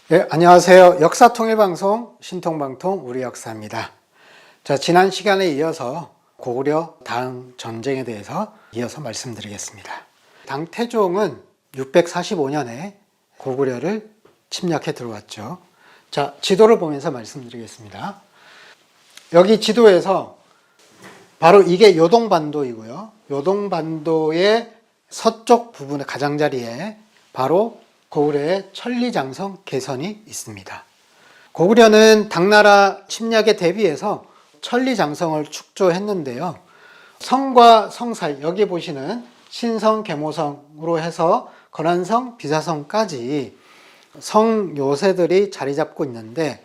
네, 안녕하세요. 역사통일방송 신통방통 우리역사입니다. 자, 지난 시간에 이어서 고구려 당 전쟁에 대해서 이어서 말씀드리겠습니다. 당태종은 645년에 고구려를 침략해 들어왔죠. 자, 지도를 보면서 말씀드리겠습니다. 여기 지도에서 바로 이게 요동반도이고요. 요동반도의 서쪽 부분의 가장자리에 바로 고구려의 천리장성 개선이 있습니다. 고구려는 당나라 침략에 대비해서 천리장성을 축조했는데요. 성과 성 사이, 여기 보시는 신성, 계모성으로 해서 건안성, 비사성까지 성 요새들이 자리 잡고 있는데,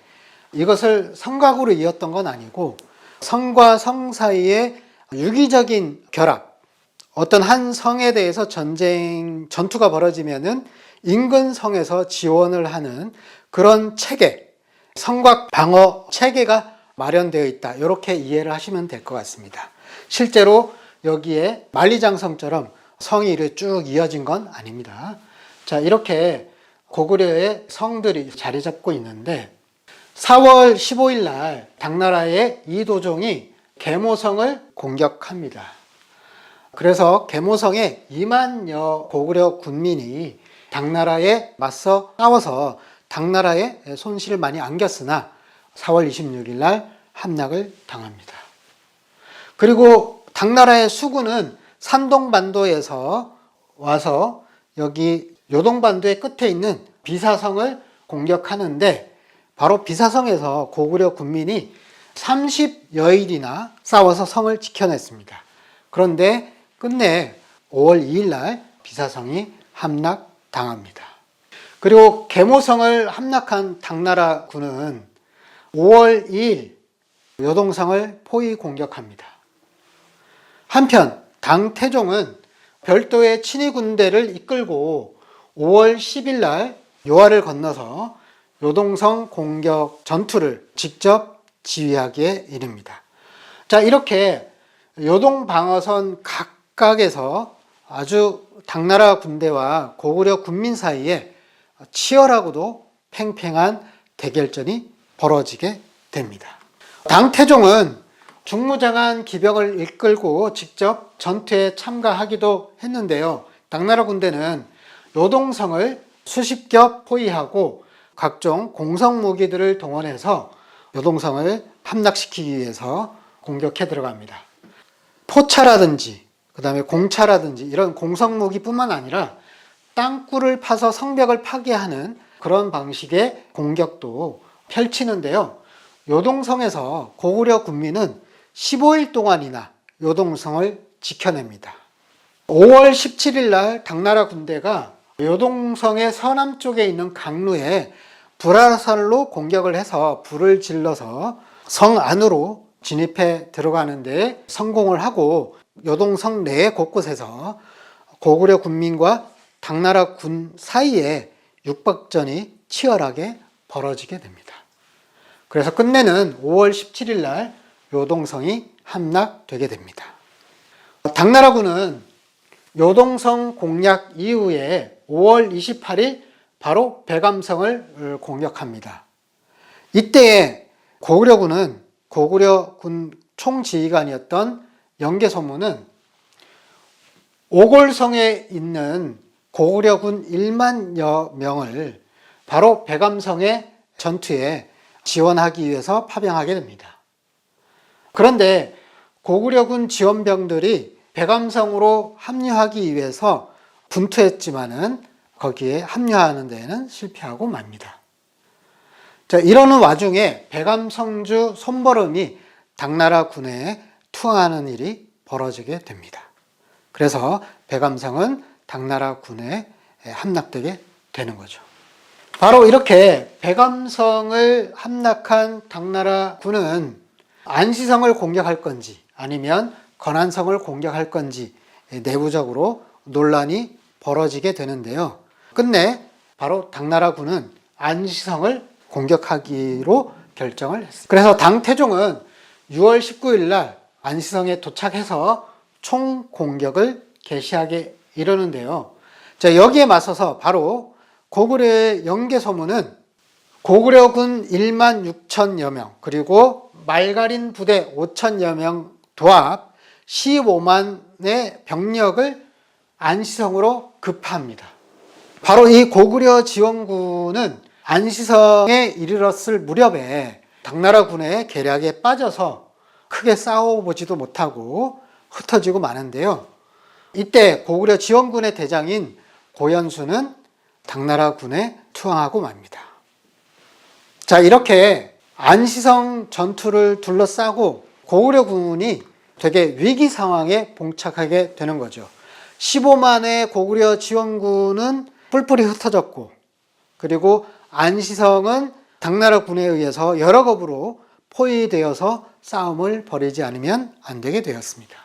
이것을 성곽으로 이었던 건 아니고 성과 성 사이에 유기적인 결합, 어떤 한 성에 대해서 전투가 벌어지면은 인근 성에서 지원을 하는 그런 체계, 성곽 방어 체계가 마련되어 있다. 이렇게 이해를 하시면 될 것 같습니다. 실제로 여기에 만리장성처럼 성이 이렇게 쭉 이어진 건 아닙니다. 자, 이렇게 고구려의 성들이 자리 잡고 있는데, 4월 15일 날 당나라의 이도종이 계모성을 공격합니다. 그래서 계모성에 2만여 고구려 군민이 당나라에 맞서 싸워서 당나라에 손실을 많이 안겼으나 4월 26일 날 함락을 당합니다. 그리고 당나라의 수군은 산동반도에서 와서 여기 요동반도의 끝에 있는 비사성을 공격하는데, 바로 비사성에서 고구려 군민이 30여일이나 싸워서 성을 지켜냈습니다. 그런데 끝내 5월 2일 날 비사성이 함락당합니다. 그리고 계모성을 함락한 당나라 군은 5월 2일 요동성을 포위 공격합니다. 한편 당태종은 별도의 친위 군대를 이끌고 5월 10일 날 요하를 건너서 요동성 공격 전투를 직접 지휘하기에 이릅니다. 자, 이렇게 요동 방어선 각각에서 아주 당나라 군대와 고구려 군민 사이에 치열하고도 팽팽한 대결전이 벌어지게 됩니다. 당태종은 중무장한 기병을 이끌고 직접 전투에 참가하기도 했는데요. 당나라 군대는 요동성을 수십 겹 포위하고 각종 공성 무기들을 동원해서 요동성을 함락시키기 위해서 공격해 들어갑니다. 포차라든지 그 다음에 공차라든지 이런 공성 무기뿐만 아니라 땅굴을 파서 성벽을 파괴하는 그런 방식의 공격도 펼치는데요. 요동성에서 고구려 군민은 15일 동안이나 요동성을 지켜냅니다. 5월 17일 날 당나라 군대가 요동성의 서남쪽에 있는 강루에 불화살로 공격을 해서 불을 질러서 성 안으로 진입해 들어가는 데 성공을 하고, 요동성 내 곳곳에서 고구려 군민과 당나라 군 사이에 육박전이 치열하게 벌어지게 됩니다. 그래서 끝내는 5월 17일 날 요동성이 함락되게 됩니다. 당나라 군은 요동성 공략 이후에 5월 28일 바로 백암성을 공격합니다. 이때에 고구려군은 고구려 군 총지휘관이었던 영계소문은 오골성에 있는 고구려군 1만여 명을 바로 백암성의 전투에 지원하기 위해서 파병하게 됩니다. 그런데 고구려군 지원병들이 백암성으로 합류하기 위해서 분투했지만은 거기에 합류하는 데에는 실패하고 맙니다. 자, 이러는 와중에 백암성주 손버름이 당나라 군에 투항하는 일이 벌어지게 됩니다. 그래서 백암성은 당나라 군에 함락되게 되는 거죠. 바로 이렇게 백암성을 함락한 당나라 군은 안시성을 공격할 건지 아니면 건안성을 공격할 건지에 내부적으로 논란이 벌어지게 되는데요. 끝내 바로 당나라군은 안시성을 공격하기로 결정을 했습니다. 그래서 당태종은 6월 19일 날 안시성에 도착해서 총공격을 개시하게 이르는데요. 자, 여기에 맞서서 바로 고구려의 영계소문은 고구려군 1만 6천여 명, 그리고 말가린 부대 5천여 명 도합 15만의 병력을 안시성으로 급파합니다. 바로 이 고구려 지원군은 안시성에 이르렀을 무렵에 당나라군의 계략에 빠져서 크게 싸워보지도 못하고 흩어지고 마는데요. 이때 고구려 지원군의 대장인 고연수는 당나라군에 투항하고 맙니다. 자, 이렇게 안시성 전투를 둘러싸고 고구려군이 되게 위기 상황에 봉착하게 되는 거죠. 15만의 고구려 지원군은 뿔뿔이 흩어졌고, 그리고 안시성은 당나라군에 의해서 여러 겁으로 포위되어서 싸움을 벌이지 않으면 안 되게 되었습니다.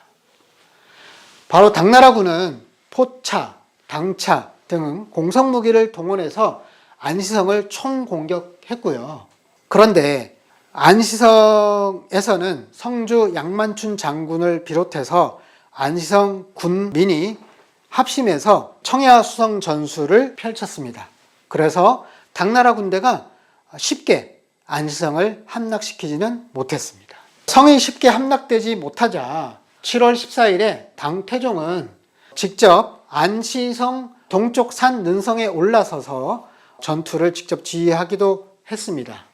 바로 당나라군은 포차, 당차 등 공성무기를 동원해서 안시성을 총공격했고요. 그런데 안시성에서는 성주 양만춘 장군을 비롯해서 안시성 군민이 합심해서 청야수성 전술을 펼쳤습니다. 그래서 당나라 군대가 쉽게 안시성을 함락시키지는 못했습니다. 성이 쉽게 함락되지 못하자 7월 14일에 당태종은 직접 안시성 동쪽 산 능성에 올라서서 전투를 직접 지휘하기도 했습니다.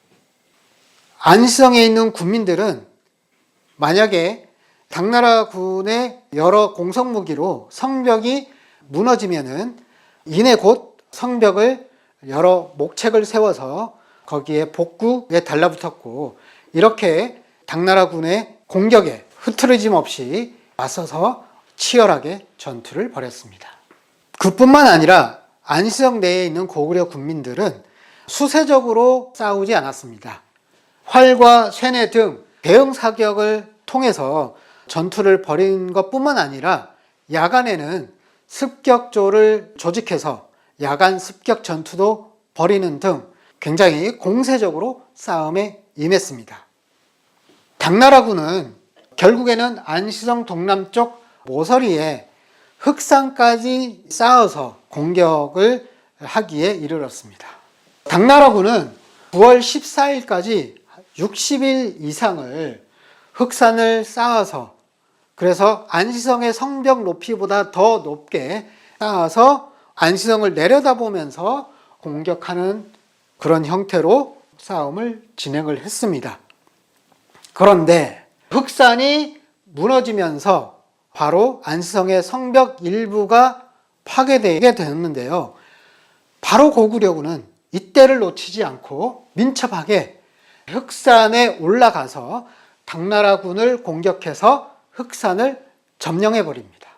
안시성에 있는 군민들은 만약에 당나라 군의 여러 공성무기로 성벽이 무너지면은 이내 곧 성벽을 여러 목책을 세워서 거기에 복구에 달라붙었고, 이렇게 당나라 군의 공격에 흐트러짐 없이 맞서서 치열하게 전투를 벌였습니다. 그뿐만 아니라 안시성 내에 있는 고구려 군민들은 수세적으로 싸우지 않았습니다. 활과 쇠뇌 등 대응 사격을 통해서 전투를 벌인 것뿐만 아니라 야간에는 습격조를 조직해서 야간 습격 전투도 벌이는 등 굉장히 공세적으로 싸움에 임했습니다. 당나라군은 결국에는 안시성 동남쪽 모서리에 흑산까지 쌓아서 공격을 하기에 이르렀습니다. 당나라군은 9월 14일까지 60일 이상을 흑산을 쌓아서, 그래서 안시성의 성벽 높이보다 더 높게 쌓아서 안시성을 내려다보면서 공격하는 그런 형태로 싸움을 진행을 했습니다. 그런데 흑산이 무너지면서 바로 안시성의 성벽 일부가 파괴되게 되었는데요. 바로 고구려군은 이때를 놓치지 않고 민첩하게 흑산에 올라가서 당나라군을 공격해서 흑산을 점령해 버립니다.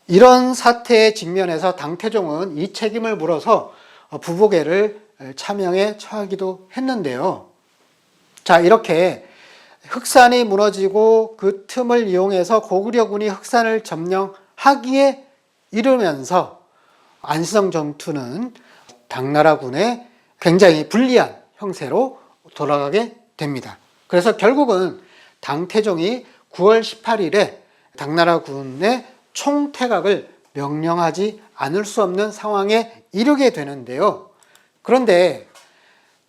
이런 사태에 직면해서 당태종은 이 책임을 물어서 부보개를 차명에 처하기도 했는데요. 자, 이렇게 흑산이 무너지고 그 틈을 이용해서 고구려군이 흑산을 점령하기에 이르면서 안시성 전투는 당나라군의 굉장히 불리한 형세로 돌아가게 됩니다. 그래서 결국은 당태종이 9월 18일에 당나라군의 총퇴각을 명령하지 않을 수 없는 상황에 이르게 되는데요. 그런데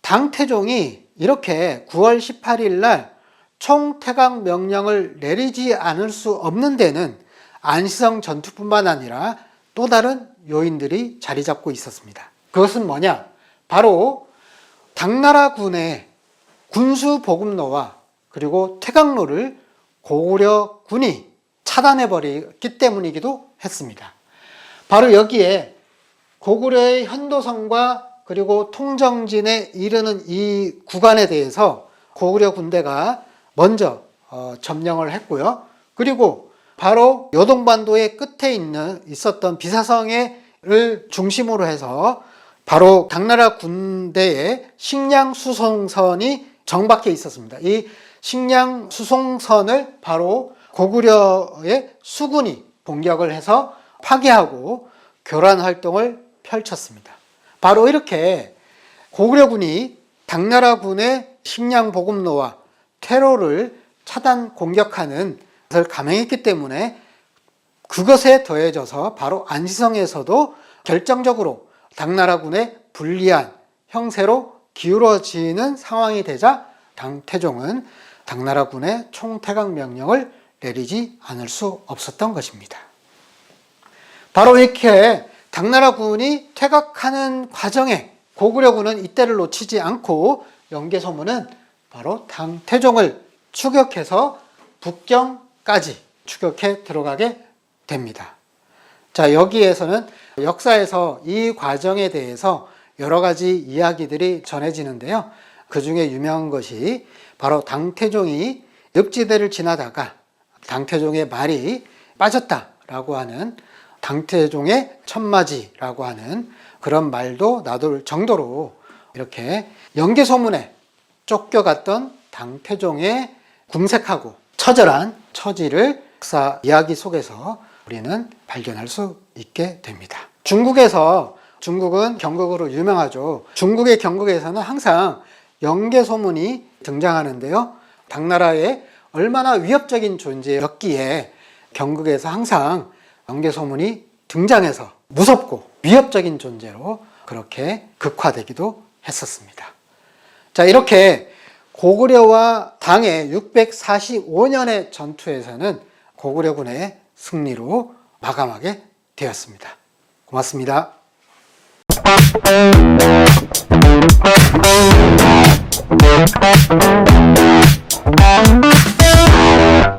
당태종이 이렇게 9월 18일 날 총퇴각 명령을 내리지 않을 수 없는 데는 안시성 전투뿐만 아니라 또 다른 요인들이 자리 잡고 있었습니다. 그것은 뭐냐? 바로 당나라군의 군수 보급로와 그리고 퇴각로를 고구려군이 차단해버렸기 때문이기도 했습니다. 바로 여기에 고구려의 현도성과 그리고 통정진에 이르는 이 구간에 대해서 고구려 군대가 먼저 점령을 했고요. 그리고 바로 요동반도의 끝에 있었던 비사성을 중심으로 해서 바로 당나라 군대의 식량 수송선이 정박해 있었습니다. 이 식량 수송선을 바로 고구려의 수군이 공격을 해서 파괴하고 교란 활동을 펼쳤습니다. 바로 이렇게 고구려군이 당나라군의 식량 보급로와 테러를 차단 공격하는 것을 감행했기 때문에 그것에 더해져서 바로 안시성에서도 결정적으로 당나라군의 불리한 형세로 기울어지는 상황이 되자 당태종은 당나라군의 총퇴각 명령을 내리지 않을 수 없었던 것입니다. 바로 이렇게 당나라군이 퇴각하는 과정에 고구려군은 이때를 놓치지 않고 영계소문은 바로 당태종을 추격해서 북경까지 추격해 들어가게 됩니다. 자, 여기에서는 역사에서 이 과정에 대해서 여러 가지 이야기들이 전해지는데요. 그 중에 유명한 것이 바로 당태종이 늪지대를 지나다가 당태종의 말이 빠졌다라고 하는 당태종의 천마지라고 하는 그런 말도 나돌 정도로 이렇게 영계소문에 쫓겨갔던 당태종의 궁색하고 처절한 처지를 역사 이야기 속에서 우리는 발견할 수 있게 됩니다. 중국은 경극으로 유명하죠. 중국의 경극에서는 항상 영계소문이 등장하는데요. 당나라의 얼마나 위협적인 존재였기에 경극에서 항상 영계소문이 등장해서 무섭고 위협적인 존재로 그렇게 극화되기도 했었습니다. 자, 이렇게 고구려와 당의 645년의 전투에서는 고구려군의 승리로 마감하게 되었습니다. 고맙습니다.